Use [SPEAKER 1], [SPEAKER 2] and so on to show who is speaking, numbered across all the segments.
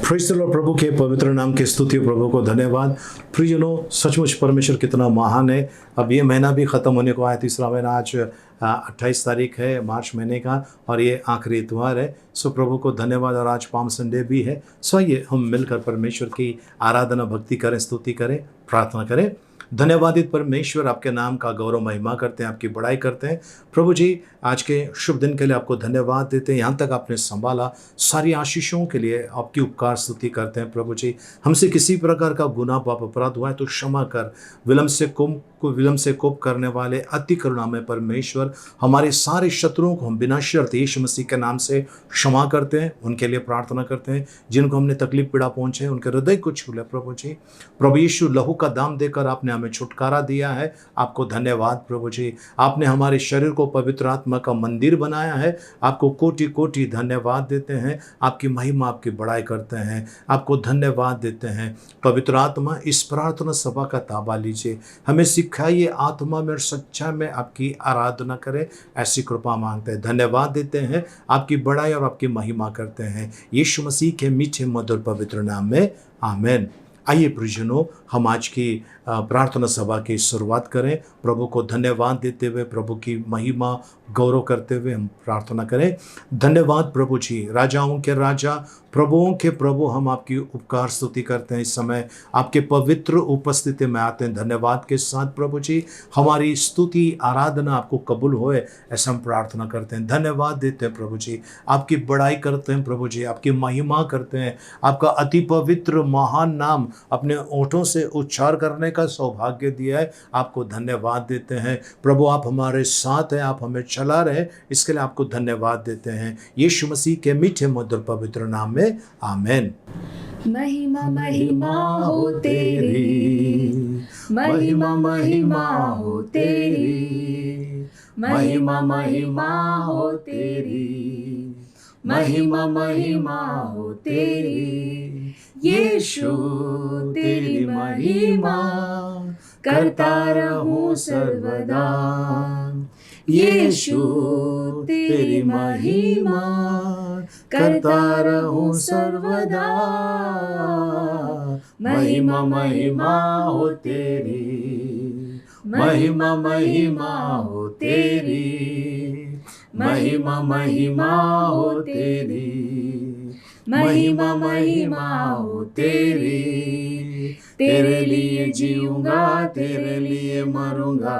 [SPEAKER 1] Praise the Lord. प्रभु के पवित्र नाम की स्तुति, प्रभु को धन्यवाद। प्रियजनों, सचमुच परमेश्वर कितना महान है। अब ये महीना भी ख़त्म होने को आया, तीसरा महीना आज 28 तारीख है मार्च महीने का, और ये आखिरी इतवार है। सो प्रभु को धन्यवाद। और आज पाम संडे भी है। सो आइए हम मिलकर परमेश्वर की आराधना भक्ति करें, स्तुति करें, प्रार्थना करें। धन्यवादित परमेश्वर, आपके नाम का गौरव महिमा करते हैं, आपकी बड़ाई करते हैं। प्रभु जी, आज के शुभ दिन के लिए आपको धन्यवाद देते हैं। यहाँ तक आपने संभाला, सारी आशीषों के लिए आपकी उपकार स्तुति करते हैं। प्रभु जी, हमसे किसी प्रकार का गुनाह पाप अपराध हुआ है तो क्षमा कर। विलम्ब से कोप करने वाले अति करुणामय परमेश्वर, हमारे सारे शत्रुओं को हम बिना शर्त यीशु मसीह के नाम से क्षमा करते हैं। उनके लिए प्रार्थना करते हैं जिनको हमने तकलीफ पीड़ा पहुंचे, उनके हृदय को छू ले। प्रभु जी, प्रभु यीशु लहू का दाम देकर आपने हमें छुटकारा दिया है, आपको धन्यवाद। प्रभु जी, आपने हमारे शरीर को पवित्र आत्मा का मंदिर बनाया है, आपको कोटि कोटि धन्यवाद देते हैं। आपकी महिमा, आपकी बड़ाई करते हैं, आपको धन्यवाद देते हैं। पवित्र आत्मा, इस प्रार्थना सभा का ताबा लीजिए, हमें सिखाइए आत्मा में और सच्चाई में आपकी आराधना करें, ऐसी कृपा मांगते हैं। धन्यवाद देते हैं, आपकी बड़ाई और आपकी महिमा करते हैं, यीशु मसीह के मीठे मधुर पवित्र नाम में, आमीन। आइए प्रियजनों, हम आज की प्रार्थना सभा की शुरुआत करें। प्रभु को धन्यवाद देते हुए, प्रभु की महिमा गौरव करते हुए हम प्रार्थना करें। धन्यवाद प्रभु जी, राजाओं के राजा, प्रभुओं के प्रभु, हम आपकी उपकार स्तुति करते हैं। इस समय आपके पवित्र उपस्थिति में आते हैं धन्यवाद के साथ। प्रभु जी, हमारी स्तुति आराधना आपको कबूल होए, ऐसा हम प्रार्थना करते हैं। धन्यवाद देते हैं प्रभु जी, आपकी बड़ाई करते हैं प्रभु जी, आपकी महिमा करते हैं। आपका अति पवित्र महान नाम अपने ओठों से उच्चार करने का सौभाग्य दिया है, आपको धन्यवाद देते हैं। प्रभु, आप हमारे साथ हैं, आप हमें चला रहे, इसके लिए आपको धन्यवाद देते हैं। यीशु मसीह के मीठे मधुर पवित्र नाम में, आमीन।
[SPEAKER 2] महिमा महिमा हो तेरी, महिमा महिमा हो तेरी, महिमा महिमा हो तेरी, महिमा महिमा हो तेरी, यीशु तेरी महिमा करता रहूं सर्वदा, यीशु तेरी महिमा करता रहूं सर्वदा, महिमा महिमा हो तेरी, महिमा महिमा हो तेरी, महिमा महिमा हो तेरी, महिमा महिमा हो तेरी। तेरे लिए जीऊंगा, तेरे लिए मरूंगा,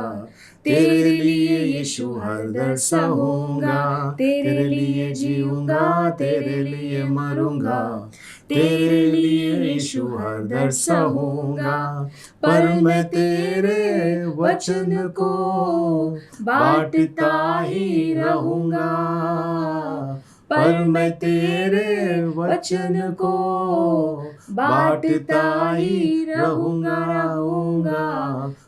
[SPEAKER 2] तेरे लिए यीशु हर दर सहूंगा, तेरे लिए जीऊंगा, तेरे लिए मरूंगा, तेरे लिए यीशु हर दर सहूंगा। पर मैं तेरे वचन को बांटता ही रहूंगा, पर मैं तेरे वचन को बांटता ही रहूंगा।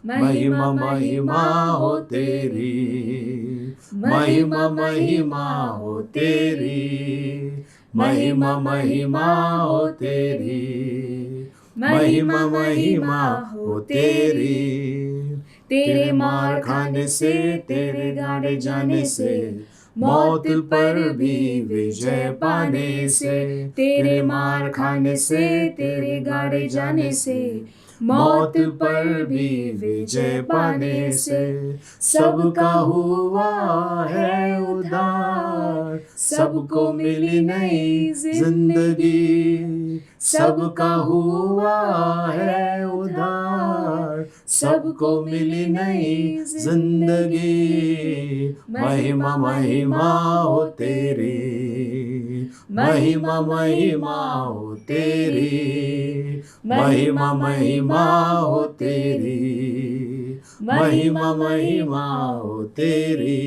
[SPEAKER 2] महिमा महिमा हो तेरी, महिमा महिमा हो तेरी, महिमा महिमा हो तेरी, महिमा महिमा हो तेरी। तेरे मार खाने से, तेरे गाड़े जाने से, मौत पर भी विजय पाने से, तेरे मार खाने से, तेरे गाड़े जाने से, मौत पर भी विजय पाने से, सबका हुआ है उद्धार, सबको मिली नई जिंदगी, सबका हुआ है उद्धार, सबको मिली नई जिंदगी। महिमा महिमा हो तेरी, महिमा महिमा हो तेरी, महिमा महिमा हो तेरी, महिमा महिमा हो तेरी।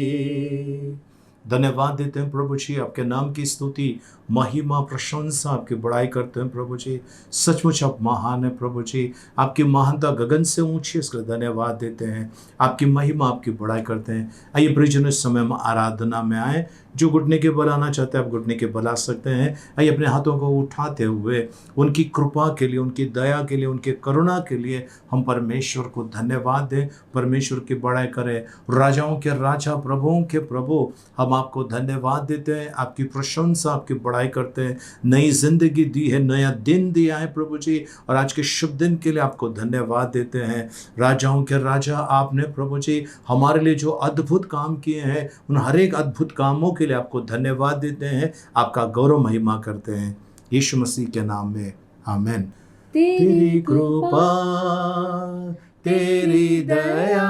[SPEAKER 1] धन्यवाद देते हैं प्रभु जी, आपके नाम की स्तुति, महिमा, प्रशंसा, आपकी बड़ाई करते हैं प्रभु जी। सचमुच आप महान है प्रभु जी, आपकी महानता गगन से ऊंची, इसके लिए धन्यवाद देते हैं। आपकी महिमा, आपकी बड़ाई करते हैं। आइए प्रियजनों, इस समय हम आराधना में आए। जो घुटने के बल आना चाहते हैं, आप घुटने के बल आ सकते हैं। आइए अपने हाथों को उठाते हुए उनकी कृपा के लिए, उनकी दया के लिए, उनके करुणा के लिए हम परमेश्वर को धन्यवाद दें, परमेश्वर की बड़ाई करें। राजाओं के राजा, प्रभुओं के प्रभु, हम आपको धन्यवाद देते हैं, आपकी प्रशंसा, आपकी बड़ाई करते हैं। नई ज़िंदगी दी है, नया दिन दिया है प्रभु जी, और आज के शुभ दिन के लिए आपको धन्यवाद देते हैं। राजाओं के राजा आपने प्रभु जी हमारे लिए जो अद्भुत काम किए हैं, उन हर एक अद्भुत कामों के लिए आपको धन्यवाद देते हैं, आपका गौरव महिमा करते हैं यीशु मसीह के नाम में, आमीन। तेरी कृपा, तेरी दया,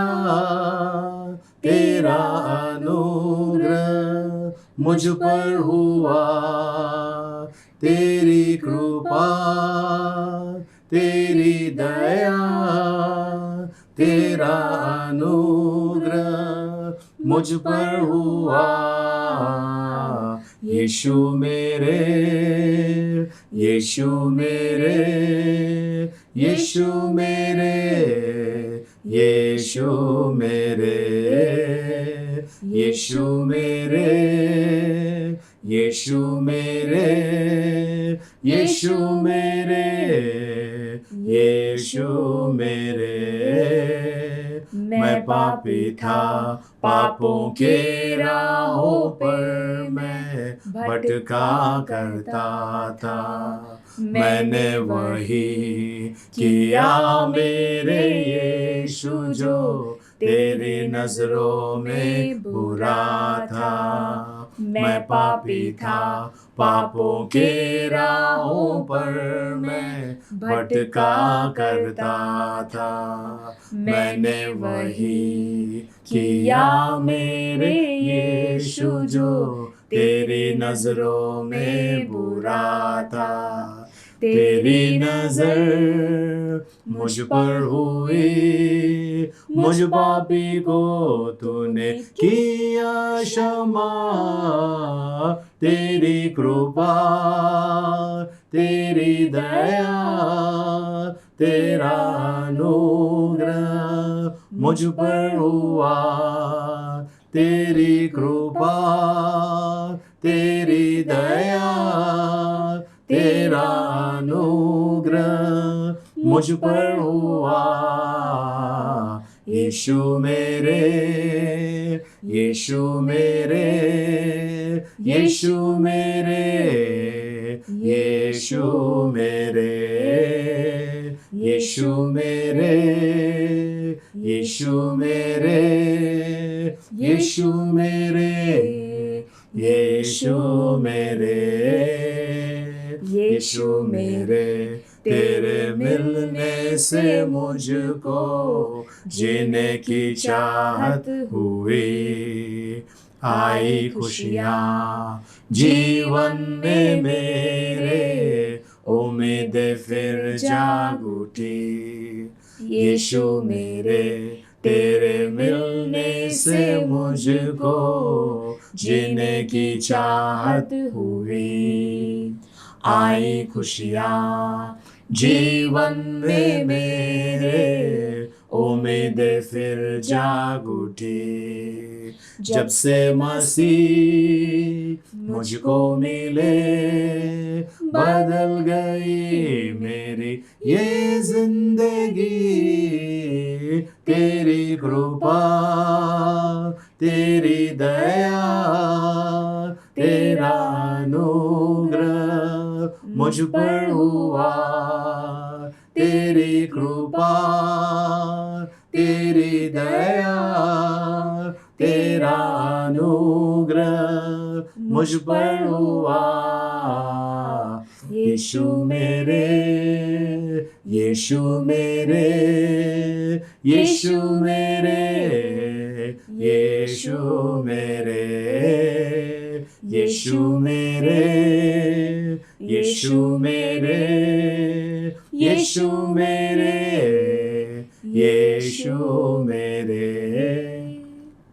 [SPEAKER 1] तेरा अनुग्रह मुझ पर हुआ। तेरी कृपा, तेरी दया, तेरा अनुग्रह मुझ पर हुआ। यीशु मेरे, यीशु मेरे, यीशु मेरे, यीशु मेरे, यीशु मेरे, यीशु मेरे, यीशु मेरे, यीशु मेरे। मैं पापी था, पापों के राहों पर मैं भटका करता था। मैंने वही किया मेरे यीशु जो तेरी नजरों में बुरा था। मैं पापी था, पापों के राहों पर मैं भटका करता था। मैंने वही किया मेरे यीशु जो तेरी नजरों में बुरा था। तेरी नजर मुझ पर हुई, मुझ पापी को तूने किया क्षमा। तेरी कृपा, तेरी दया, तेरा अनुग्रह मुझ पर हुआ। तेरी कृपा, तेरी दया, तेरा अनुग्रह मुझ पर हुआ। यीशु मेरे, यीशु मेरे, यीशु मेरे, यीशु मेरे, यीशु मेरे, यीशु मेरे, यीशु मेरे, यीशु मेरे, यीशु मेरे। तेरे मिलने से मुझको जीने की चाहत हुई। आई खुशियाँ जीवन में मेरे, उम्मीदें फिर जाग उठी। यीशु मेरे, तेरे मिलने से मुझको जीने की चाहत हुई। आई खुशियाँ जीवन में मेरे, उम्मीदें फिर जाग उठी। जब से मसीह मुझको मिले, बदल गई मेरी ये जिंदगी। तेरी कृपा, तेरी दया, तेरा अनुग्रह मुझ पर हुआ। तेरी कृपा, तेरी दया, तेरा अनुग्रह मुझ पर हुआ। यीशु मेरे, यीशु मेरे, यीशु मेरे, यीशु मेरे, यीशु मेरे, यीशु मेरे, यीशु मेरे, यीशु मेरे।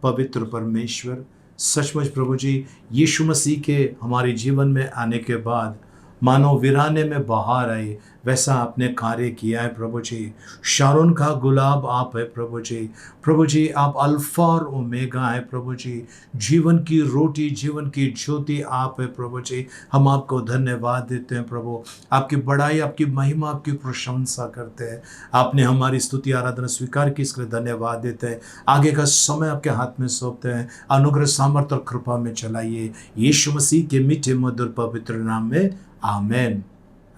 [SPEAKER 1] पवित्र परमेश्वर, सचमुच प्रभु जी, यीशु मसीह के हमारे जीवन में आने के बाद मानो वीराने में बहार आई, वैसा आपने कार्य किया है प्रभु जी। शारोन का गुलाब आप है प्रभु जी। प्रभु जी आप अल्फा और ओमेगा है प्रभु जी। जीवन की रोटी, जीवन की ज्योति आप है प्रभु जी। हम आपको धन्यवाद देते हैं प्रभु। आपकी बड़ाई, आपकी महिमा, आपकी प्रशंसा करते हैं। आपने हमारी स्तुति आराधना स्वीकार की, इसके लिए धन्यवाद देते हैं। आगे का समय आपके हाथ में सौंपते हैं। अनुग्रह, सामर्थ्य और कृपा में चलाइए, यीशु मसीह के मीठे मधुर पवित्र नाम में, आमेन,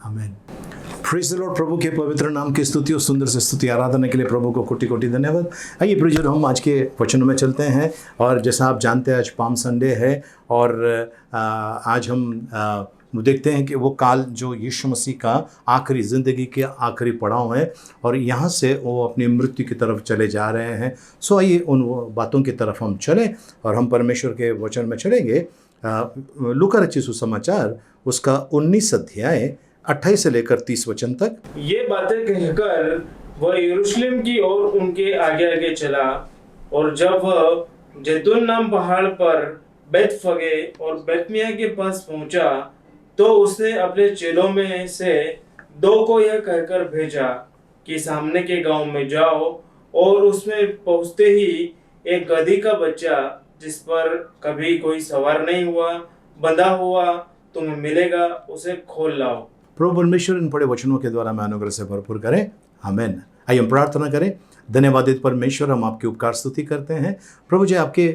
[SPEAKER 1] आमेन। Praise the Lord. प्रभु के पवित्र नाम की स्तुति और सुंदर से स्तुति आराधना के लिए प्रभु को कोटि कोटि धन्यवाद। आइए प्रियजन, हम आज के वचनों में चलते हैं। और जैसा आप जानते हैं आज पाम संडे है और आज हम देखते हैं कि वो काल जो यीशु मसीह का आखिरी ज़िंदगी के आखिरी पड़ाव है और यहाँ से वो अपनी मृत्यु की तरफ चले जा रहे हैं। सो आइए उन बातों की तरफ हम चलें और हम परमेश्वर के वचन में चलेंगे। लूका रचित सुसमाचार उसका 19 अध्याय 28 से लेकर 30 वचन तक।
[SPEAKER 2] ये बातें कहकर वह यरूशलेम की ओर उनके आगे आगे चला, और जब वह जैतून नाम पहाड़ पर बेतफगे और बेतनिय्याह के पास पहुंचा, तो उसने अपने चेलों में से 2 को यह कहकर भेजा कि सामने के गांव में जाओ, और उसमें पहुंचते ही एक गधी का बच्चा जिस पर कभी कोई सवार नहीं हुआ, बंधा हुआ तुम्हें मिलेगा, उसे खोल लाओ।
[SPEAKER 1] प्रभु परमेश्वर इन बड़े वचनों के द्वारा हमें अनुग्रह से भरपूर करें, आमेन। आइए हम प्रार्थना करें। धन्यवादित परमेश्वर, हम आपकी उपकार स्तुति करते हैं प्रभु जी। आपके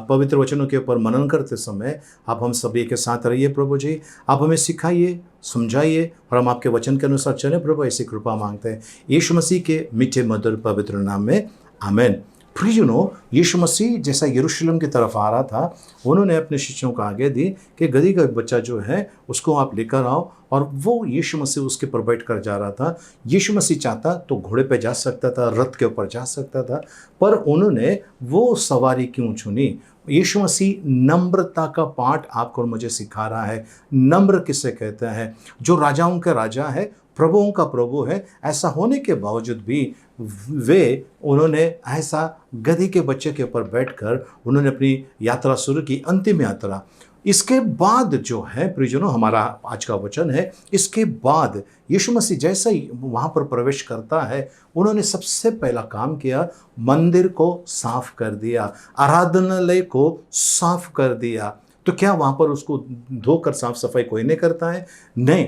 [SPEAKER 1] पवित्र वचनों के ऊपर मनन करते समय आप हम सभी के साथ रहिए प्रभु जी। आप हमें सिखाइए, समझाइए और हम आपके वचन के अनुसार चलें प्रभु, ऐसी कृपा मांगते हैं यीशु मसीह के मीठे मधुर पवित्र नाम में, आमेन। प्रियजनों, यीशु मसीह जैसा यरूशलेम की तरफ आ रहा था, उन्होंने अपने शिष्यों को आगे दी कि गधी का बच्चा जो है उसको आप लेकर आओ, और वो यीशु मसीह उसके पर बैठ कर जा रहा था। यीशु मसीह चाहता तो घोड़े पे जा सकता था, रथ के ऊपर जा सकता था, पर उन्होंने वो सवारी क्यों चुनी? यीशु मसीह नम्रता का पाठ आपको और मुझे सिखा रहा है। नम्र किसे कहते हैं? जो राजाओं का राजा है, प्रभुओं का प्रभु है। ऐसा होने के बावजूद भी उन्होंने ऐसा गधी के बच्चे के ऊपर बैठकर उन्होंने अपनी यात्रा शुरू की, अंतिम यात्रा। इसके बाद जो है प्रियजनों, हमारा आज का वचन है, इसके बाद यीशु मसीह जैसे ही वहाँ पर प्रवेश करता है, उन्होंने सबसे पहला काम किया, मंदिर को साफ कर दिया, आराधनालय को साफ कर दिया। तो क्या वहाँ पर उसको धोकर साफ सफाई कोई नहीं करता है? नहीं,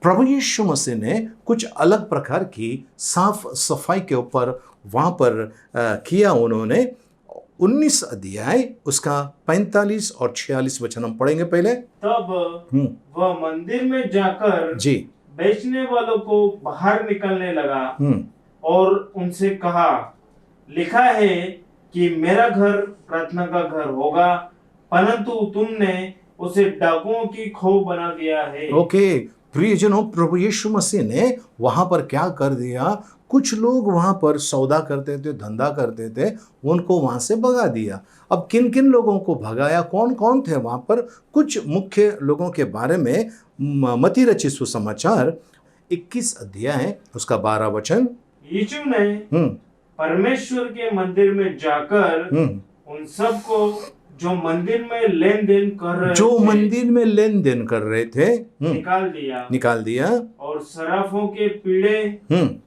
[SPEAKER 1] प्रभु यीशु मसीह ने कुछ अलग प्रकार की साफ सफाई के ऊपर वहाँ पर किया। उन्होंने 19 अध्याय उसका 45 और 46 वचन हम पढ़ेंगे पहले।
[SPEAKER 2] तब वह मंदिर में जाकर
[SPEAKER 1] जी
[SPEAKER 2] बेचने वालों को बाहर निकलने लगा और उनसे कहा, लिखा है कि मेरा घर प्रार्थना का घर होगा, परंतु तुमने उसे डाकुओं की खोह बना दिया है।
[SPEAKER 1] ओके प्रियजनों, प्रभु यीशु मसीह ने वहां पर क्या कर दिया? कुछ लोग वहां पर सौदा करते थे, धंधा करते थे, उनको वहां से भगा दिया। अब किन किन लोगों को भगाया, कौन कौन थे वहां पर? कुछ मुख्य लोगों के बारे में मत्ती रचित सुसमाचार 21 अध्याय उसका 12 वचन।
[SPEAKER 2] यीशु ने परमेश्वर के मंदिर में जाकर उन सब को जो मंदिर में लेन देन कर रहे थे निकाल दिया और सराफों के पीड़े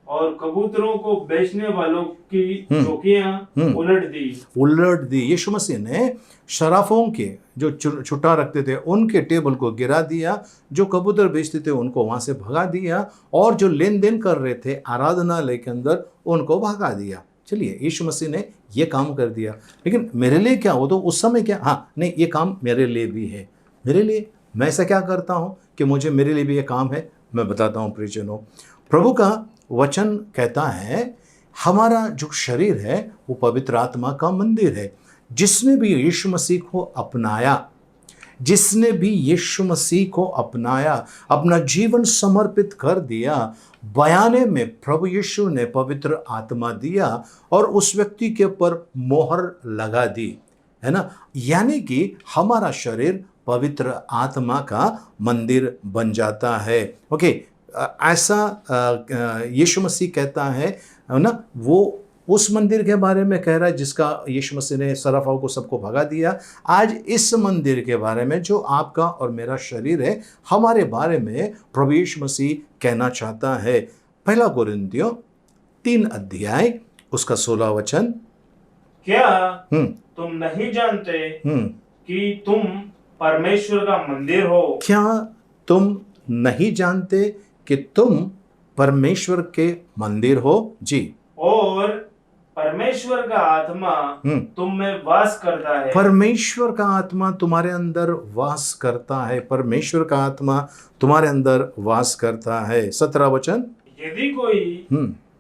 [SPEAKER 2] और कबूतरों को बेचने वालों की चौकियां
[SPEAKER 1] उलट दी। यीशु मसीह ने शराफों के जो छुट्टा रखते थे उनके टेबल को गिरा दिया, जो कबूतर बेचते थे उनको वहां से भगा दिया, और जो लेन देन कर रहे थे आराधनालय के अंदर उनको भगा दिया। चलिए, यीशु मसीह ने ये काम कर दिया, लेकिन मेरे लिए क्या? वो तो उस समय क्या, हाँ नहीं, ये काम मेरे लिए भी है। मेरे लिए मैं ऐसा क्या करता हूँ कि मेरे लिए भी ये काम है? मैं बताता हूँ प्रियजनों। प्रभु का वचन कहता है हमारा जो शरीर है वो पवित्र आत्मा का मंदिर है। जिसने भी यीशु मसीह को अपनाया, अपना जीवन समर्पित कर दिया, बयाने में प्रभु यीशु ने पवित्र आत्मा दिया और उस व्यक्ति के ऊपर मोहर लगा दी, है ना। यानी कि हमारा शरीर पवित्र आत्मा का मंदिर बन जाता है। ओके, ऐसा यीशु मसीह कहता है ना, वो उस मंदिर के बारे में कह रहा है जिसका यीशु मसीह ने सराफाओं को सबको भगा दिया। आज इस मंदिर के बारे में जो आपका और मेरा शरीर है, हमारे बारे में प्रभु यीशु मसीह कहना चाहता है। पहला कोरिन्थियों 3 अध्याय उसका 16 वचन।
[SPEAKER 2] क्या तुम नहीं जानते कि तुम परमेश्वर का मंदिर हो?
[SPEAKER 1] क्या तुम नहीं जानते कि तुम परमेश्वर के मंदिर हो? जी।
[SPEAKER 2] और परमेश्वर का आत्मा तुम में वास करता है।
[SPEAKER 1] परमेश्वर का आत्मा तुम्हारे अंदर वास करता है। परमेश्वर का आत्मा तुम्हारे अंदर वास करता है। 17 वचन।
[SPEAKER 2] यदि कोई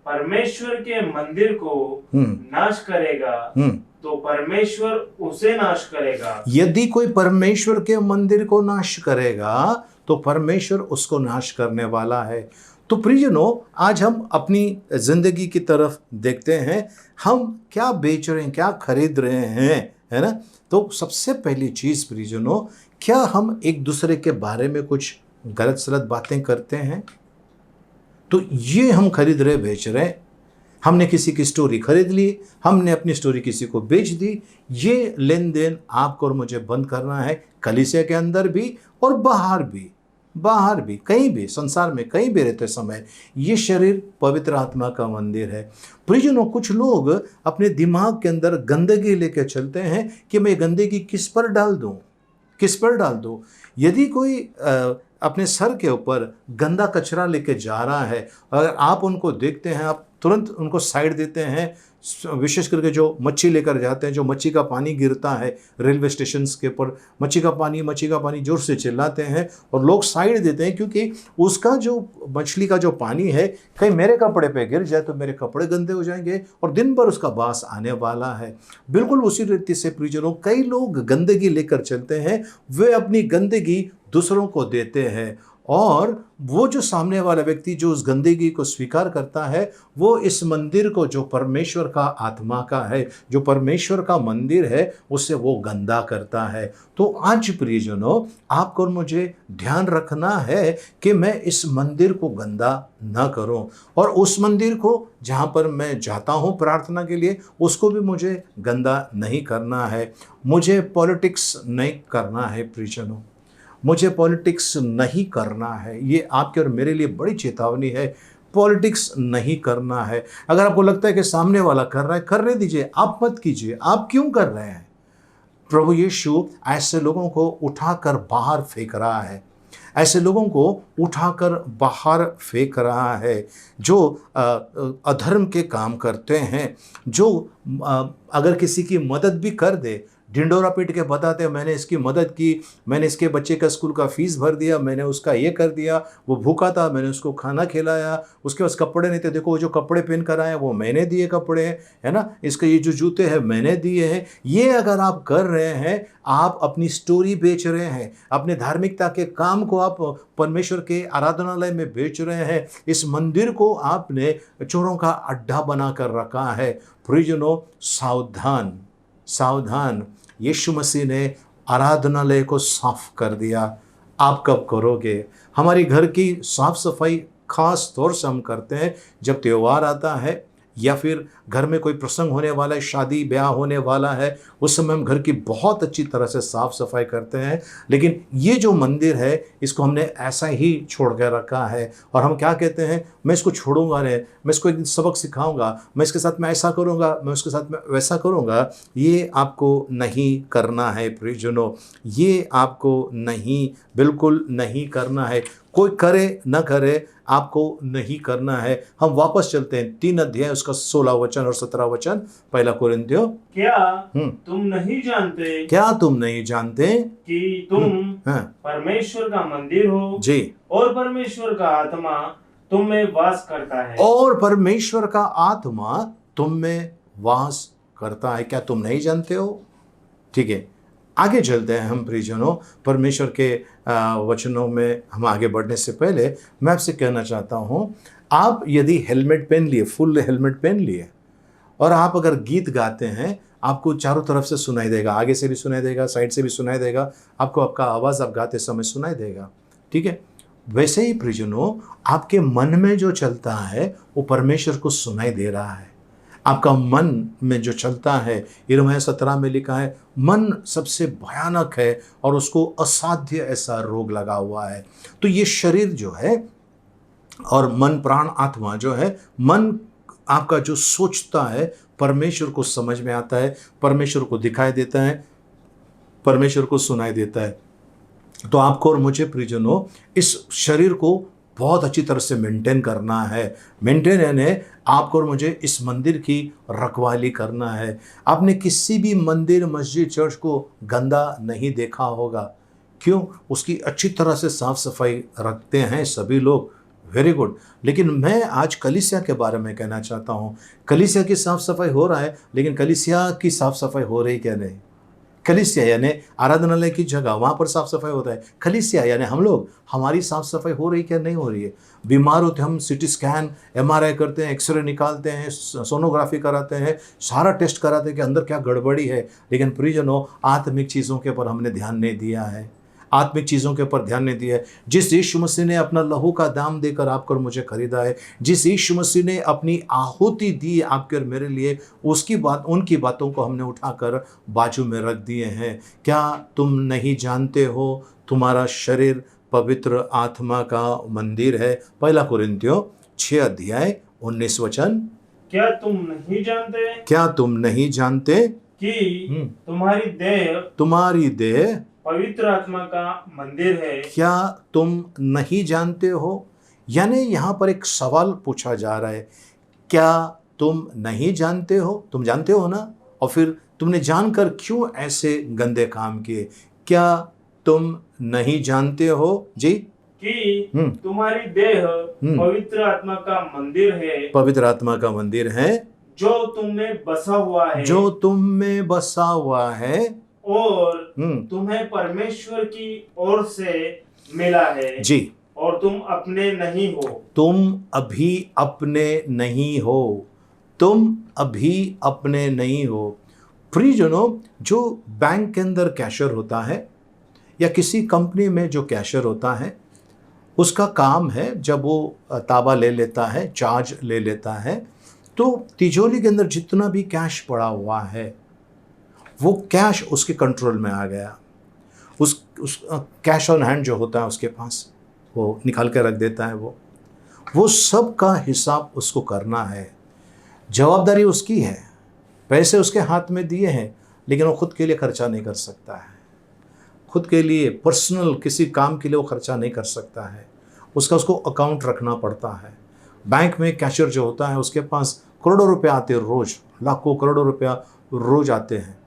[SPEAKER 2] परमेश्वर के मंदिर को नाश करेगा तो परमेश्वर उसे नाश करेगा।
[SPEAKER 1] यदि कोई परमेश्वर के मंदिर को नाश करेगा तो परमेश्वर उसको नाश करने वाला है। तो प्रियजनों, आज हम अपनी जिंदगी की तरफ देखते हैं, हम क्या बेच रहे हैं, क्या खरीद रहे हैं, है ना। तो सबसे पहली चीज प्रियजनों, क्या हम एक दूसरे के बारे में कुछ गलत सलत बातें करते हैं? तो ये हम खरीद रहे, बेच रहे। हमने किसी की स्टोरी खरीद ली, हमने अपनी स्टोरी किसी को बेच दी। ये लेन देन आपको और मुझे बंद करना है, कलीसिया के अंदर भी और बाहर भी, कहीं भी, संसार में कहीं भी रहते समय। ये शरीर पवित्र आत्मा का मंदिर है। प्रियजनों, कुछ लोग अपने दिमाग के अंदर गंदगी लेके चलते हैं कि मैं गंदगी किस पर डाल दूं। यदि कोई अपने सर के ऊपर गंदा कचरा लेके जा रहा है, अगर आप उनको देखते हैं, आप तुरंत उनको साइड देते हैं। विशेष करके जो मच्छी लेकर जाते हैं, जो मच्छी का पानी गिरता है रेलवे स्टेशन के ऊपर, मच्छी का पानी जोर से चिल्लाते हैं और लोग साइड देते हैं, क्योंकि उसका जो मछली का जो पानी है, कहीं मेरे कपड़े पे गिर जाए तो मेरे कपड़े गंदे हो जाएंगे और दिन भर उसका बास आने वाला है। बिल्कुल उसी रीति से प्रियजनों, कई लोग गंदगी लेकर चलते हैं, वे अपनी गंदगी दूसरों को देते हैं, और वो जो सामने वाला व्यक्ति जो उस गंदगी को स्वीकार करता है, वो इस मंदिर को, जो परमेश्वर का आत्मा का है, जो परमेश्वर का मंदिर है, उससे वो गंदा करता है। तो आज प्रियजनों, आपको और मुझे ध्यान रखना है कि मैं इस मंदिर को गंदा ना करूं, और उस मंदिर को जहां पर मैं जाता हूं प्रार्थना के लिए, उसको भी मुझे गंदा नहीं करना है। मुझे पॉलिटिक्स नहीं करना है प्रियजनों, मुझे पॉलिटिक्स नहीं करना है। ये आपके और मेरे लिए बड़ी चेतावनी है। पॉलिटिक्स नहीं करना है। अगर आपको लगता है कि सामने वाला कर रहा है, करने दीजिए, आप मत कीजिए। आप क्यों कर रहे हैं? प्रभु यीशु ऐसे लोगों को उठाकर बाहर फेंक रहा है, ऐसे लोगों को उठाकर बाहर फेंक रहा है जो अधर्म के काम करते हैं, जो अगर किसी की मदद भी कर दे, ढिंडोरा पीट के बताते हैं मैंने इसकी मदद की, मैंने इसके बच्चे का स्कूल का फीस भर दिया, मैंने उसका ये कर दिया, वो भूखा था मैंने उसको खाना खिलाया, उसके पास कपड़े नहीं थे, देखो वो जो कपड़े पहन कर आए वो मैंने दिए कपड़े, है ना, इसके ये जो जूते हैं मैंने दिए हैं। ये अगर आप कर रहे हैं, आप अपनी स्टोरी बेच रहे हैं, अपने धार्मिकता के काम को आप परमेश्वर के आराधनालय में बेच रहे हैं। इस मंदिर को आपने चोरों का अड्डा बना कर रखा है। प्रियजनों, सावधान सावधान। यीशु मसीह ने आराधनालय को साफ कर दिया, आप कब करोगे? हमारी घर की साफ सफाई खास तौर से हम करते हैं जब त्यौहार आता है, या फिर घर में कोई प्रसंग होने वाला है, शादी ब्याह होने वाला है, उस समय हम घर की बहुत अच्छी तरह से साफ सफाई करते हैं। लेकिन ये जो मंदिर है, इसको हमने ऐसा ही छोड़ कर रखा है, और हम क्या कहते हैं, मैं इसको छोड़ूंगा नहीं, मैं इसको एक दिन सबक सिखाऊंगा, मैं इसके साथ में ऐसा करूंगा, मैं उसके साथ में वैसा करूंगा। ये आपको नहीं करना है प्रियजनों, ये आपको नहीं, बिल्कुल नहीं करना है। कोई करे न करे, आपको नहीं करना है। हम वापस चलते हैं 3 अध्याय उसका 16 वचन और 17 वचन, पहला कोरिन्थियों।
[SPEAKER 2] क्या तुम नहीं जानते कि तुम परमेश्वर का मंदिर हो जी, और परमेश्वर का आत्मा तुम में वास करता है।
[SPEAKER 1] और परमेश्वर का आत्मा तुम में वास करता है। क्या तुम नहीं जानते हो? ठीक है, आगे चलते हैं हम प्रियजनों। परमेश्वर के वचनों में हम आगे बढ़ने से पहले मैं आपसे कहना चाहता हूँ, आप यदि हेलमेट पहन लिए, फुल हेलमेट पहन लिए, और आप अगर गीत गाते हैं, आपको चारों तरफ से सुनाई देगा, आगे से भी सुनाई देगा, साइड से भी सुनाई देगा, आपको आपका आवाज़ आप गाते समय सुनाई देगा। ठीक है, वैसे ही प्रियजनों, आपके मन में जो चलता है वो परमेश्वर को सुनाई दे रहा है। आपका मन में जो चलता है, यिर्मयाह 17 में लिखा है, मन सबसे भयानक है और उसको असाध्य ऐसा रोग लगा हुआ है। तो ये शरीर जो है और मन, प्राण, आत्मा जो है, मन आपका जो सोचता है परमेश्वर को समझ में आता है, परमेश्वर को दिखाई देता है, परमेश्वर को सुनाई देता है। तो आपको और मुझे प्रियजनों इस शरीर को बहुत अच्छी तरह से मेंटेन करना है। मेंटेन यानी आपको और मुझे इस मंदिर की रखवाली करना है। आपने किसी भी मंदिर, मस्जिद, चर्च को गंदा नहीं देखा होगा। क्यों? उसकी अच्छी तरह से साफ सफाई रखते हैं सभी लोग, वेरी गुड। लेकिन मैं आज कलीसिया के बारे में कहना चाहता हूँ। कलीसिया की साफ सफाई हो रहा है, लेकिन कलीसिया की साफ सफाई हो रही क्या नहीं? कलीसिया यानी आराधनालय की जगह, वहाँ पर साफ सफाई होता है। कलीसिया यानी हम लोग, हमारी साफ सफाई हो रही क्या नहीं हो रही है? बीमार होते हम सिटी स्कैन, MRI करते हैं, एक्सरे निकालते हैं, सोनोग्राफी कराते हैं, सारा टेस्ट कराते हैं कि अंदर क्या गड़बड़ी है। लेकिन प्रियजनों, आत्मिक चीज़ों के ऊपर हमने ध्यान नहीं दिया है, आत्मिक चीज़ों के ऊपर ध्यान नहीं दिया है। जिस यीशु मसीह ने अपना लहू का दाम देकर आपको और मुझे खरीदा है, जिस यीशु मसीह ने अपनी आहुति दी आपके और मेरे लिए, उनकी बातों को हमने उठाकर बाजू में रख दिए हैं। क्या तुम नहीं जानते हो तुम्हारा शरीर पवित्र आत्मा का मंदिर है? 1 कुरिन्थियों 6:19।
[SPEAKER 2] क्या तुम नहीं जानते?
[SPEAKER 1] क्या तुम नहीं जानते
[SPEAKER 2] कि तुम्हारी देह पवित्र आत्मा का मंदिर है?
[SPEAKER 1] क्या तुम नहीं जानते हो? यानी यहाँ पर एक सवाल पूछा जा रहा है, क्या तुम नहीं जानते हो? तुम जानते हो ना? और फिर तुमने जानकर क्यों ऐसे गंदे काम किए? क्या तुम नहीं जानते हो जी
[SPEAKER 2] कि तुम्हारी देह पवित्र आत्मा का मंदिर है?
[SPEAKER 1] पवित्र आत्मा का मंदिर है
[SPEAKER 2] जो तुम में बसा हुआ है,
[SPEAKER 1] जो तुम में बसा हुआ है
[SPEAKER 2] और तुम्हें परमेश्वर की ओर से मिला है
[SPEAKER 1] जी,
[SPEAKER 2] और तुम अपने नहीं हो।
[SPEAKER 1] तुम अभी अपने नहीं हो, तुम अभी अपने नहीं हो। प्रियजनों, जो बैंक के अंदर कैशियर होता है या किसी कंपनी में जो कैशियर होता है, उसका काम है जब वो ताबा ले लेता है, चार्ज ले लेता है, तो तिजोरी के अंदर जितना भी कैश पड़ा हुआ है वो कैश उसके कंट्रोल में आ गया। उस कैश ऑन हैंड जो होता है उसके पास, वो निकाल के रख देता है। वो सब का हिसाब उसको करना है, जवाबदारी उसकी है। पैसे उसके हाथ में दिए हैं, लेकिन वो खुद के लिए खर्चा नहीं कर सकता है, खुद के लिए पर्सनल किसी काम के लिए वो खर्चा नहीं कर सकता है। उसको अकाउंट रखना पड़ता है। बैंक में कैशियर जो होता है उसके पास करोड़ों रुपए आते हैं रोज़, लाखों करोड़ों रुपया रोज़ आते हैं।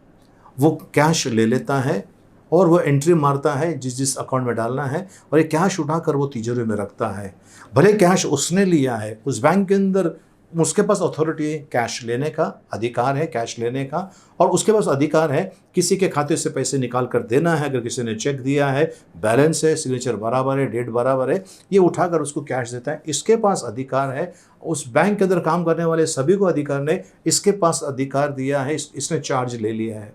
[SPEAKER 1] वो कैश ले लेता है और वो एंट्री मारता है जिस अकाउंट में डालना है, और ये कैश उठाकर वो तिजोरी में रखता है। भले कैश उसने लिया है, उस बैंक के अंदर उसके पास अथॉरिटी है, कैश लेने का अधिकार है, कैश लेने का, और उसके पास अधिकार है किसी के खाते से पैसे निकाल कर देना है। अगर किसी ने चेक दिया है, बैलेंस है, सिग्नेचर बराबर है, डेट बराबर है, ये उठाकर उसको कैश देता है। इसके पास अधिकार है। उस बैंक के अंदर काम करने वाले सभी को अधिकार ने इसके पास अधिकार दिया है, इसने चार्ज ले लिया है।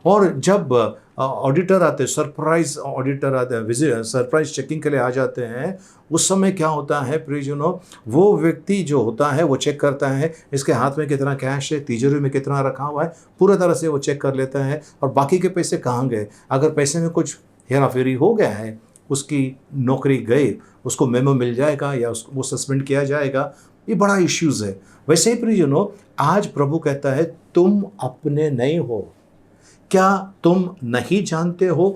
[SPEAKER 1] और जब ऑडिटर आते हैं, सरप्राइज ऑडिटर आते हैं, विजिट सरप्राइज चेकिंग के लिए आ जाते हैं, उस समय क्या होता है प्रियजनों, वो व्यक्ति जो होता है वो चेक करता है इसके हाथ में कितना कैश है, तिजोरी में कितना रखा हुआ है, पूरा तरह से वो चेक कर लेता है। और बाकी के पैसे कहाँ गए, अगर पैसे में कुछ हेरा फेरी हो गया है, उसकी नौकरी गई, उसको मेमो मिल जाएगा या वो सस्पेंड किया जाएगा। ये बड़ा इश्यूज़ है। वैसे ही प्रियजनों, आज प्रभु कहता है तुम अपने नहीं हो। क्या तुम नहीं जानते हो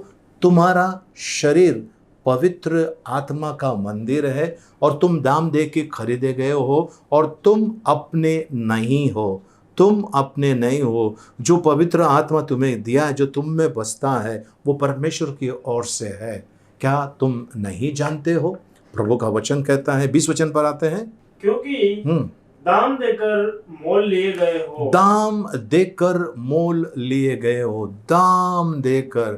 [SPEAKER 1] तुम्हारा शरीर पवित्र आत्मा का मंदिर है और तुम दाम दे के खरीदे गए हो, और तुम अपने नहीं हो, तुम अपने नहीं हो। जो पवित्र आत्मा तुम्हें दिया है, जो तुम में बसता है, वो परमेश्वर की ओर से है। क्या तुम नहीं जानते हो? प्रभु का वचन कहता है, 20 वचन पर आते हैं,
[SPEAKER 2] क्योंकि दाम देकर मोल लिए गए हो।
[SPEAKER 1] दाम देकर मोल लिए गए हो। दाम देकर,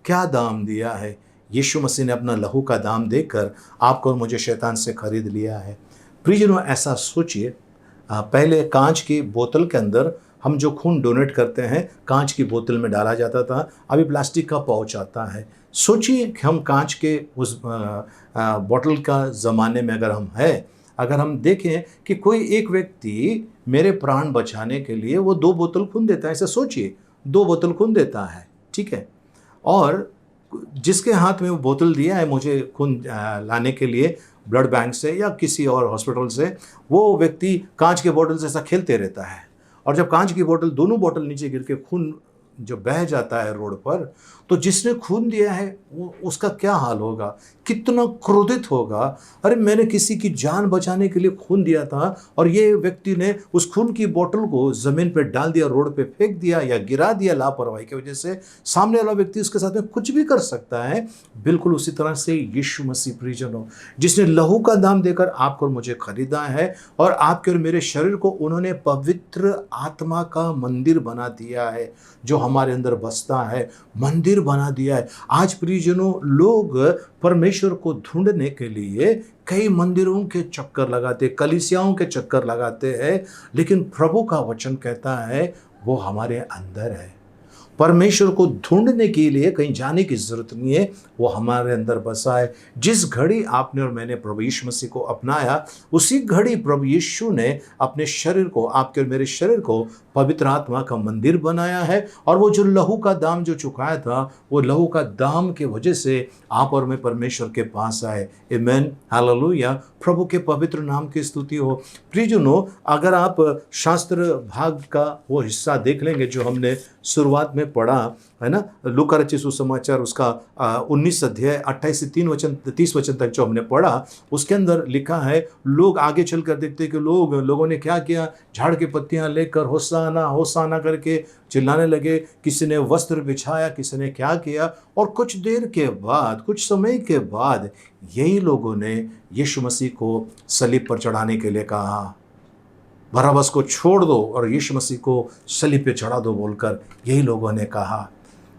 [SPEAKER 1] क्या दाम दिया है? यीशु मसीह ने अपना लहू का दाम देकर आपको और मुझे शैतान से खरीद लिया है। प्रियजनों, ऐसा सोचिए, पहले कांच की बोतल के अंदर हम जो खून डोनेट करते हैं, कांच की बोतल में डाला जाता था, अभी प्लास्टिक का पाउच आता है। सोचिए कि हम कांच के उस बोतल का ज़माने में अगर हम हैं, अगर हम देखें कि कोई एक व्यक्ति मेरे प्राण बचाने के लिए वो 2 बोतल खून देता है, ऐसे सोचिए 2 बोतल खून देता है, ठीक है, और जिसके हाथ में वो बोतल दिया है मुझे खून लाने के लिए ब्लड बैंक से या किसी और हॉस्पिटल से, वो व्यक्ति कांच के बोतल से ऐसा खेलते रहता है, और जब कांच की बोतल दोनों बोतल नीचे गिर के खून जो बह जाता है रोड पर, तो जिसने खून दिया है उसका क्या हाल होगा, कितना क्रोधित होगा। अरे मैंने किसी की जान बचाने के लिए खून दिया था और ये व्यक्ति ने उस खून की बोतल को ज़मीन पे डाल दिया, रोड पे फेंक दिया या गिरा दिया लापरवाही की वजह से। सामने वाला व्यक्ति उसके साथ में कुछ भी कर सकता है। बिल्कुल उसी तरह से यीशु मसीह प्रियजनों, जिसने लहू का दाम देकर आपको और मुझे खरीदा है और आपके और मेरे शरीर को उन्होंने पवित्र आत्मा का मंदिर बना दिया है, जो हमारे अंदर बसता है, मंदिर बना दिया है। आज प्रियजनों, लोग परमेश्वर को ढूंढने के लिए कई मंदिरों के चक्कर लगाते, कलीसियाओं के चक्कर लगाते हैं, लेकिन प्रभु का वचन कहता है वो हमारे अंदर है। परमेश्वर को ढूंढने के लिए कहीं जाने की जरूरत नहीं है, वो हमारे अंदर बसा है। जिस घड़ी आपने और मैंने प्रभु यीशु मसीह को अपनाया, उसी घड़ी प्रभु यीशु ने अपने शरीर को, आपके और मेरे शरीर को पवित्र आत्मा का मंदिर बनाया है। और वो जो लहू का दाम जो चुकाया था, वो लहू का दाम के वजह से आप और मैं परमेश्वर के पास आए। आमीन, हालेलुया, प्रभु के पवित्र नाम की स्तुति हो। प्रियजनों, अगर आप शास्त्र भाग का वो हिस्सा देख लेंगे जो हमने शुरुआत में पढ़ा है ना, लूका रचित सुसमाचार उसका 19 अध्याय 28 से 30 वचन तक जो हमने पढ़ा, उसके अंदर लिखा है, लोग आगे चलकर देखते हैं कि लोगों ने क्या किया, झाड़ की पत्तियां लेकर होसाना होसाना करके चिल्लाने लगे। किसी ने वस्त्र बिछाया, किसी ने क्या किया, और कुछ देर के बाद, कुछ समय के बाद यही लोगों ने यीशु मसीह को सलीब पर चढ़ाने के लिए कहा, बरअब्बस को छोड़ दो और यीशु मसीह को सलीब पे चढ़ा दो बोलकर यही लोगों ने कहा।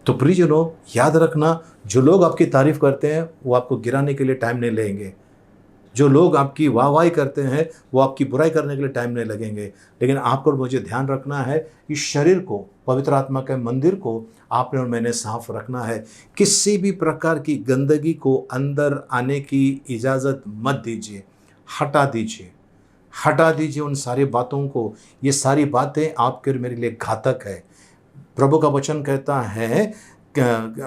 [SPEAKER 1] तो प्रियजनों, याद रखना, जो लोग आपकी तारीफ करते हैं वो आपको गिराने के लिए टाइम नहीं लेंगे। जो लोग आपकी वाहवाही करते हैं वो आपकी बुराई करने के लिए टाइम नहीं लगेंगे। लेकिन आपको मुझे ध्यान रखना है, इस शरीर को, पवित्र आत्मा के मंदिर को आपने और मैंने साफ रखना है। किसी भी प्रकार की गंदगी को अंदर आने की इजाज़त मत दीजिए, हटा दीजिए, हटा दीजिए उन सारी बातों को। ये सारी बातें आपके और मेरे लिए घातक है। प्रभु का वचन कहता है कि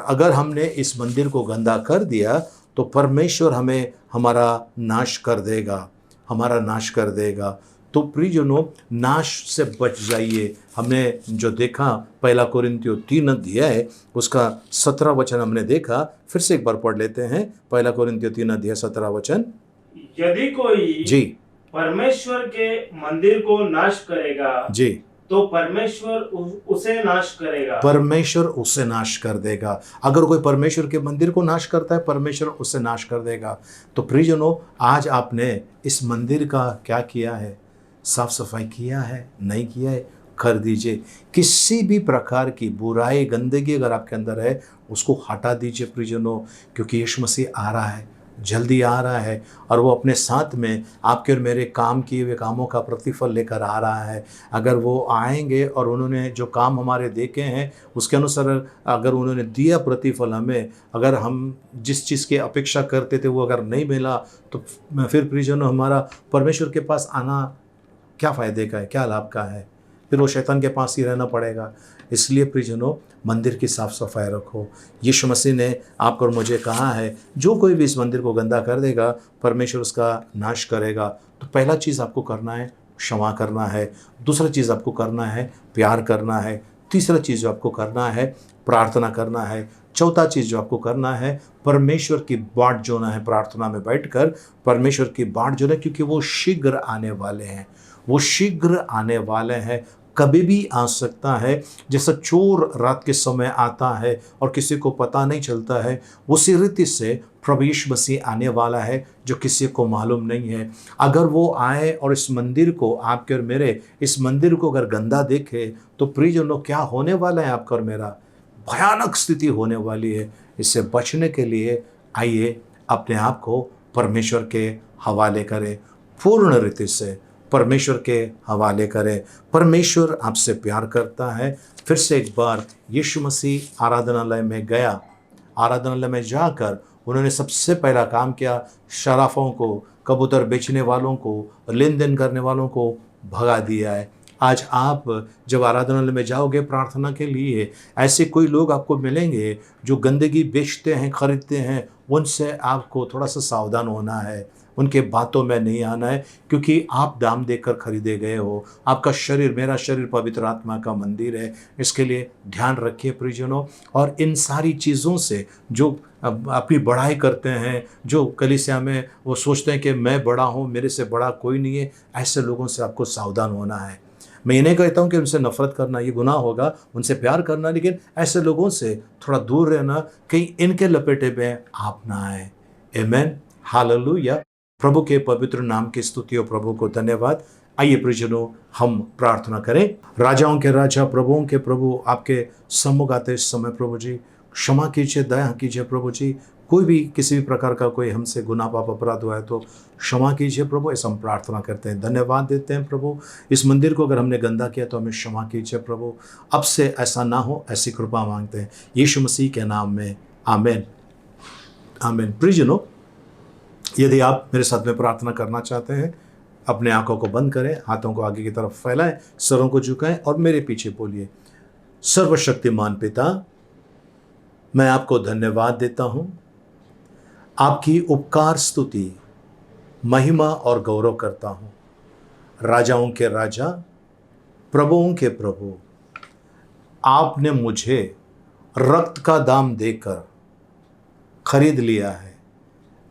[SPEAKER 1] अगर हमने इस मंदिर को गंदा कर दिया तो परमेश्वर हमें हमारा नाश कर देगा, हमारा नाश कर देगा। तो प्रियजनों, नाश से बच जाइए। हमने जो देखा 1 कोरिन्थियों 3 अध्याय उसका 17 वचन हमने देखा, फिर से एक बार पढ़ लेते हैं। 1 कोरिन्थियों 3 अध्याय 17 वचन।
[SPEAKER 2] यदि कोई
[SPEAKER 1] जी
[SPEAKER 2] परमेश्वर के मंदिर को नाश करेगा
[SPEAKER 1] जी,
[SPEAKER 2] तो परमेश्वर उसे नाश करेगा,
[SPEAKER 1] परमेश्वर उसे नाश कर देगा। अगर कोई परमेश्वर के मंदिर को नाश करता है, परमेश्वर उसे नाश कर देगा। तो प्रियजनों, आज आपने इस मंदिर का क्या किया है? साफ सफाई किया है? नहीं किया है? कर दीजिए। किसी भी प्रकार की बुराई, गंदगी अगर आपके अंदर है, उसको हटा दीजिए प्रियजनों, क्योंकि यीशु मसीह आ रहा है, जल्दी आ रहा है, और वो अपने साथ में आपके और मेरे काम किए हुए कामों का प्रतिफल लेकर आ रहा है। अगर वो आएंगे और उन्होंने जो काम हमारे देखे हैं उसके अनुसार अगर उन्होंने दिया प्रतिफल हमें, अगर हम जिस चीज़ की अपेक्षा करते थे वो अगर नहीं मिला, तो फिर प्रियजनों हमारा परमेश्वर के पास आना क्या फ़ायदे का है, क्या लाभ का है? फिर वो शैतान के पास ही रहना पड़ेगा। इसलिए प्रियजनों, मंदिर की साफ सफाई रखो। यीशु मसीह ने आपको और मुझे कहा है, जो कोई भी इस मंदिर को गंदा कर देगा, परमेश्वर उसका नाश करेगा। तो पहला चीज़ आपको करना है, क्षमा करना है। दूसरा चीज़ आपको करना है, प्यार करना है। तीसरा चीज़ जो आपको करना है, प्रार्थना करना है। चौथा चीज़ जो आपको करना है, परमेश्वर की बाट जोना है। प्रार्थना में बैठकर परमेश्वर की बाट जोना, क्योंकि वो शीघ्र आने वाले हैं, वो शीघ्र आने वाले हैं। कभी भी आ सकता है, जैसा चोर रात के समय आता है और किसी को पता नहीं चलता है, उसी रीति से प्रभु यीशु मसीह आने वाला है, जो किसी को मालूम नहीं है। अगर वो आए और इस मंदिर को, आपके और मेरे इस मंदिर को अगर गंदा देखे, तो प्रियजनों क्या होने वाला है? आपका और मेरा भयानक स्थिति होने वाली है। इससे बचने के लिए आइए अपने आप को परमेश्वर के हवाले करें, पूर्ण रीति से परमेश्वर के हवाले करें। परमेश्वर आपसे प्यार करता है। फिर से एक बार यीशु मसीह आराधनालय में गया, आराधनालय में जाकर उन्होंने सबसे पहला काम किया, शराफों को, कबूतर बेचने वालों को, लेन देन करने वालों को भगा दिया है। आज आप जब आराधनालय में जाओगे प्रार्थना के लिए, ऐसे कोई लोग आपको मिलेंगे जो गंदगी बेचते हैं, खरीदते हैं, उनसे आपको थोड़ा सा सावधान होना है, उनके बातों में नहीं आना है, क्योंकि आप दाम देकर खरीदे गए हो। आपका शरीर, मेरा शरीर पवित्र आत्मा का मंदिर है, इसके लिए ध्यान रखिए प्रियजनों। और इन सारी चीज़ों से जो अपनी बढ़ाई करते हैं, जो कलीसिया में वो सोचते हैं कि मैं बड़ा हूँ, मेरे से बड़ा कोई नहीं है, ऐसे लोगों से आपको सावधान होना है। मैं ये नहीं कहता हूँ कि उनसे नफरत करना ये गुनाह होगा, उनसे प्यार करना, लेकिन ऐसे लोगों से थोड़ा दूर रहना, कहीं इनके लपेटे में आप ना आए। आमेन, हालेलुया। प्रभु के पवित्र नाम की स्तुति हो, प्रभु को धन्यवाद। आइए प्रियजनों, हम प्रार्थना करें। राजाओं के राजा, प्रभुओं के प्रभु, आपके सम्मुख आते इस समय प्रभु जी क्षमा कीजिए, दया कीजिए प्रभु जी। कोई भी किसी भी प्रकार का कोई हमसे गुनाह पाप अपराध हुआ है तो क्षमा कीजिए प्रभु, ऐसा हम प्रार्थना करते हैं। धन्यवाद देते हैं प्रभु, इस मंदिर को अगर हमने गंदा किया तो हमें क्षमा कीजिए प्रभु, अब से ऐसा ना हो, ऐसी कृपा मांगते हैं यीशु मसीह के नाम में, आमीन, आमीन। प्रियजनों, यदि आप मेरे साथ में प्रार्थना करना चाहते हैं, अपने आंखों को बंद करें, हाथों को आगे की तरफ फैलाएं, सरों को झुकाएं और मेरे पीछे बोलिए। सर्वशक्तिमान पिता, मैं आपको धन्यवाद देता हूं, आपकी उपकार स्तुति महिमा और गौरव करता हूं। राजाओं के राजा, प्रभुओं के प्रभु, आपने मुझे रक्त का दाम देकर खरीद लिया है,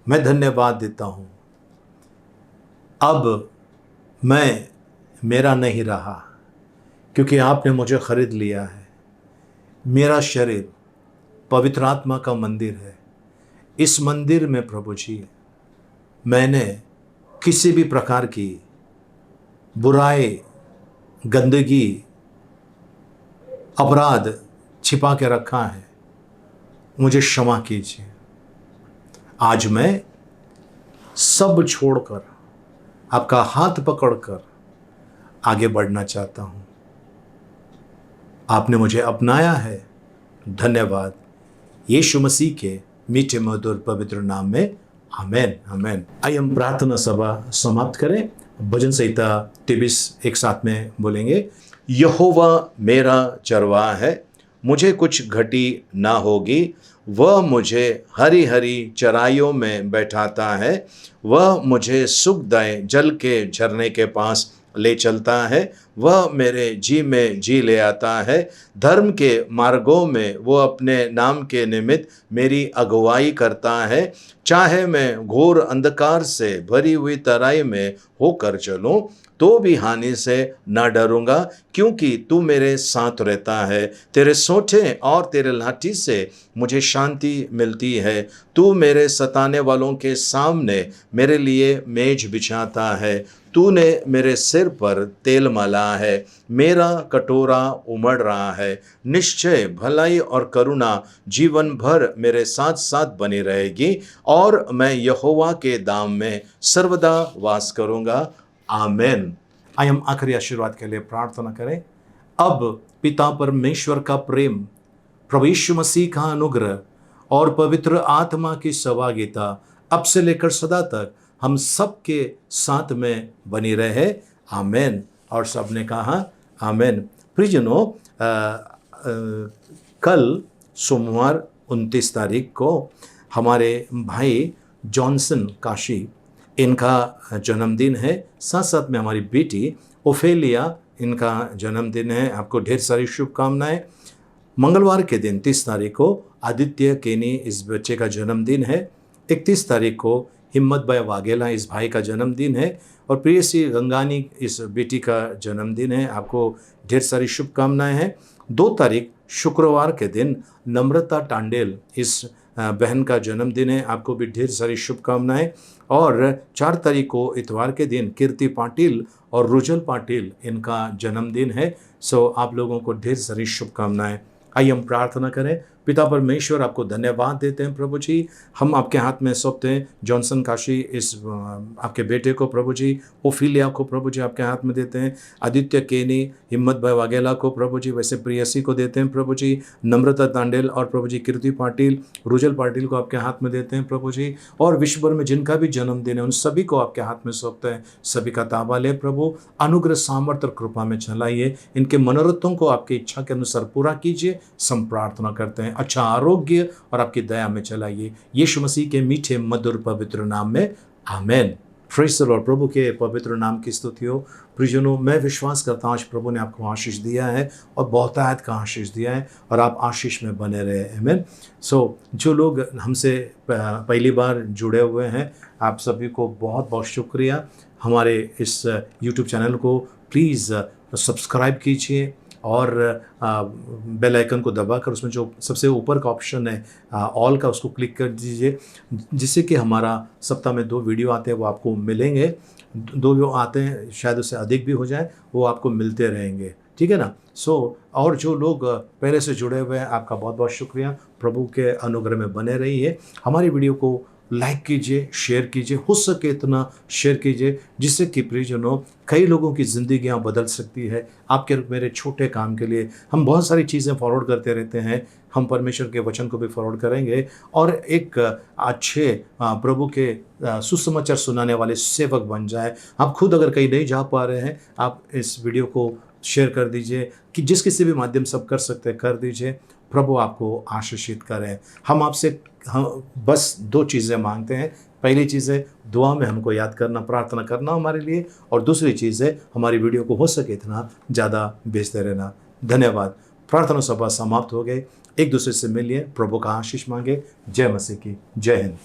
[SPEAKER 1] मैं धन्यवाद देता हूं। अब मैं मेरा नहीं रहा, क्योंकि आपने मुझे खरीद लिया है। मेरा शरीर पवित्र आत्मा का मंदिर है। इस मंदिर में प्रभु जी मैंने किसी भी प्रकार की बुराई, गंदगी, अपराध छिपा के रखा है, मुझे क्षमा कीजिए। आज मैं सब छोड़कर आपका हाथ पकड़कर आगे बढ़ना चाहता हूं। आपने मुझे अपनाया है, धन्यवाद। यीशु मसीह के मीठे मधुर पवित्र नाम में, आमेन, आमेन। आइए हम प्रार्थना सभा समाप्त करें। भजन संहिता 23 एक साथ में बोलेंगे। यहोवा मेरा चरवाहा है, मुझे कुछ घटी ना होगी। वह मुझे हरी हरी चराइयों में बैठाता है। वह मुझे सुखदायक जल के झरने के पास ले चलता है। वह मेरे जी में जी ले आता है। धर्म के मार्गों में वो अपने नाम के निमित्त मेरी अगुवाई करता है। चाहे मैं घोर अंधकार से भरी हुई तराई में होकर चलूं तो भी हानि से ना डरूंगा, क्योंकि तू मेरे साथ रहता है। तेरे सोंठे और तेरे लाठी से मुझे शांति मिलती है। तू मेरे सताने वालों के सामने मेरे लिए मेज बिछाता है। तूने मेरे सिर पर तेल मला है। मेरा कटोरा उमड़ रहा है। निश्चय भलाई और करुणा जीवन भर मेरे साथ साथ बनी रहेगी, और मैं यहोवा के धाम में सर्वदा वास करूंगा। आमेन। आइए हम आखिरी आशीर्वाद के लिए प्रार्थना करें। अब पिता परमेश्वर का प्रेम, प्रभु यीशु मसीह का अनुग्रह और पवित्र आत्मा की सहभागिता अब से लेकर सदा तक हम सबके साथ में बनी रहे। आमेन। और सबने कहा आमेन। प्रियजनों, कल सोमवार 29 तारीख को हमारे भाई जॉनसन काशी, इनका जन्मदिन है। साथ साथ में हमारी बेटी ओफेलिया, इनका जन्मदिन है। आपको ढेर सारी शुभकामनाएं। मंगलवार के दिन 30 तारीख को आदित्य केनी, इस बच्चे का जन्मदिन है। 31 तारीख को हिम्मत भाई वाघेला, इस भाई का जन्मदिन है। और प्रियसी गंगानी, इस बेटी का जन्मदिन है। आपको ढेर सारी शुभकामनाएं हैं। 2 तारीख शुक्रवार के दिन नम्रता टांडेल, इस बहन का जन्मदिन है। आपको भी ढेर सारी शुभकामनाएं। और 4 तारीख को इतवार के दिन कीर्ति पाटिल और रुजल पाटिल, इनका जन्मदिन है। सो आप लोगों को ढेर सारी शुभकामनाएं। आइए हम प्रार्थना करें। पिता परमेश्वर आपको धन्यवाद देते हैं प्रभु जी। हम आपके हाथ में सौंपते हैं जॉनसन काशी इस आपके बेटे को प्रभु जी, ओफिलिया को प्रभु जी आपके हाथ में देते हैं, आदित्य केनी, हिम्मत भाई वाघेला को प्रभु जी, वैसे प्रियसी को देते हैं प्रभु जी, नम्रता तांडेल और प्रभु जी कीर्ति पाटिल, रुजल पाटिल को आपके हाथ में देते हैं प्रभु जी, और विश्व भर में जिनका भी जन्मदिन है उन सभी को आपके हाथ में सौंपते हैं। सभी का ताबा ले प्रभु, अनुग्रह सामर्थ्य और कृपा में चलाइए, इनके मनोरथों को आपकी इच्छा के अनुसार पूरा कीजिए। हम प्रार्थना करते हैं अच्छा आरोग्य और आपकी दया में चलाइए, यीशु मसीह के मीठे मधुर पवित्र नाम में, आमेन। Praise the Lord. प्रभु के पवित्र नाम की स्तुति हो। प्रियजनों, मैं विश्वास करता हूँ आज प्रभु ने आपको आशीष दिया है और बहुतायत का आशीष दिया है और आप आशीष में बने रहे। आमीन। जो लोग हमसे पहली बार जुड़े हुए हैं, आप सभी को बहुत बहुत शुक्रिया। हमारे इस यूट्यूब चैनल को प्लीज़ सब्सक्राइब कीजिए और बेल आइकन को दबाकर उसमें जो सबसे ऊपर का ऑप्शन है ऑल का, उसको क्लिक कर दीजिए, जिससे कि हमारा सप्ताह में 2 वीडियो आते हैं वो आपको मिलेंगे। 2 वीडियो आते हैं, शायद उससे अधिक भी हो जाए, वो आपको मिलते रहेंगे, ठीक है ना। और जो लोग पहले से जुड़े हुए हैं, आपका बहुत बहुत शुक्रिया। प्रभु के अनुग्रह में बने रहिए। हमारी वीडियो को लाइक कीजिए, शेयर कीजिए, हो सके इतना शेयर कीजिए, जिससे कि प्रियजनों कई लोगों की ज़िंदगियां बदल सकती है। आपके मेरे छोटे काम के लिए हम बहुत सारी चीज़ें फॉरवर्ड करते रहते हैं। हम परमेश्वर के वचन को भी फॉरवर्ड करेंगे और एक अच्छे प्रभु के सुसमाचार सुनाने वाले सेवक बन जाए। आप खुद अगर कहीं नहीं जा पा रहे हैं, आप इस वीडियो को शेयर कर दीजिए, कि जिस किसी भी माध्यम से आप कर सकते हैं कर दीजिए। प्रभु आपको आशीषित करें। हम बस 2 चीज़ें मांगते हैं। पहली चीज़ है दुआ में हमको याद करना, प्रार्थना करना हमारे लिए, और दूसरी चीज़ है हमारी वीडियो को हो सके इतना ज़्यादा भेजते रहना। धन्यवाद। प्रार्थना सभा समाप्त हो गई। एक दूसरे से मिलिए, प्रभु का आशीष मांगे। जय मसीह की। जय हिंद।